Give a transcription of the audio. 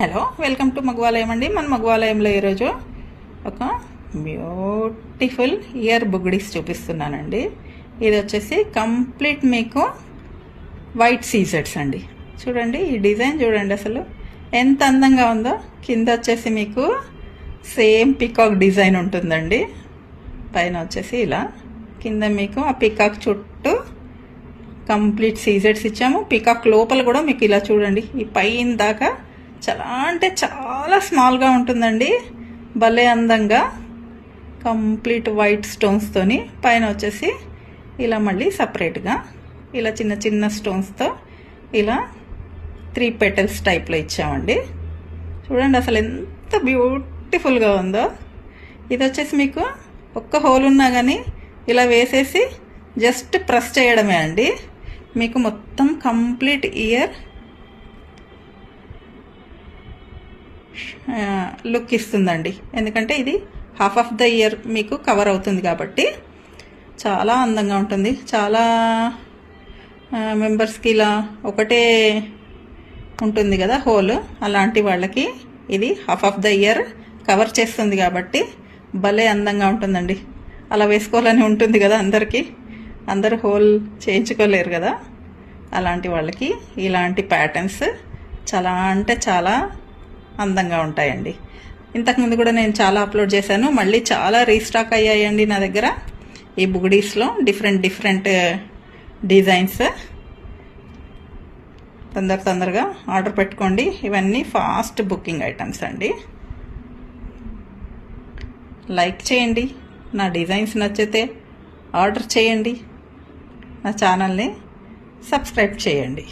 Hello, welcome to మగవాలయం అండి. మన మగవాలయంలో ఈరోజు ఒక బ్యూటిఫుల్ ఇయర్ బుగ్డీస్ చూపిస్తున్నానండి. ఇది వచ్చేసి కంప్లీట్ మీకు వైట్ సీజెడ్స్ అండి. చూడండి ఈ డిజైన్ చూడండి, అసలు ఎంత అందంగా ఉందో. కింద వచ్చేసి మీకు సేమ్ పికాక్ డిజైన్ ఉంటుందండి. పైన వచ్చేసి ఇలా, కింద మీకు ఆ పికాక్ చుట్టూ కంప్లీట్ సీజెడ్స్ ఇచ్చాము. పికాక్ లోపల కూడా మీకు ఇలా చూడండి, ఈ పైన దాకా చాలా అంటే చాలా స్మాల్గా ఉంటుందండి. భలే అందంగా కంప్లీట్ వైట్ స్టోన్స్తోని, పైన వచ్చేసి ఇలా మళ్ళీ సపరేట్గా ఇలా చిన్న చిన్న స్టోన్స్తో ఇలా 3 petals టైప్లో ఇచ్చామండి. చూడండి అసలు ఎంత బ్యూటిఫుల్గా ఉందో. ఇది వచ్చేసి మీకు ఒక్క హోల్ ఉన్నా కానీ ఇలా వేసేసి జస్ట్ ప్రెస్ చేయడమే అండి. మీకు మొత్తం కంప్లీట్ ఇయర్ లుక్ ఇస్తుందండి. ఎందుకంటే ఇది హాఫ్ ఆఫ్ ద ఇయర్ మీకు కవర్ అవుతుంది కాబట్టి చాలా అందంగా ఉంటుంది. చాలా మెంబర్స్కి ఇలా ఒకటే ఉంటుంది కదా హోల్, అలాంటి వాళ్ళకి ఇది half of the year cover చేస్తుంది కాబట్టి భలే అందంగా ఉంటుందండి. అలా వేసుకోవాలని ఉంటుంది కదా అందరికీ, అందరు హోల్ చేయించుకోలేరు కదా. అలాంటి వాళ్ళకి ఇలాంటి ప్యాటర్న్స్ చాలా అంటే చాలా అందంగా ఉంటాయండి. ఇంతకుముందు కూడా నేను చాలా అప్లోడ్ చేశాను, మళ్ళీ చాలా రీస్టాక్ అయ్యాయండి నా దగ్గర ఈ బుగ్డీస్లో డిఫరెంట్ డిజైన్స్. తొందరగా ఆర్డర్ పెట్టుకోండి. ఇవన్నీ ఫాస్ట్ బుకింగ్ ఐటమ్స్ అండి. లైక్ చేయండి, నా డిజైన్స్ నచ్చితే ఆర్డర్ చేయండి, నా ఛానల్ని సబ్స్క్రైబ్ చేయండి.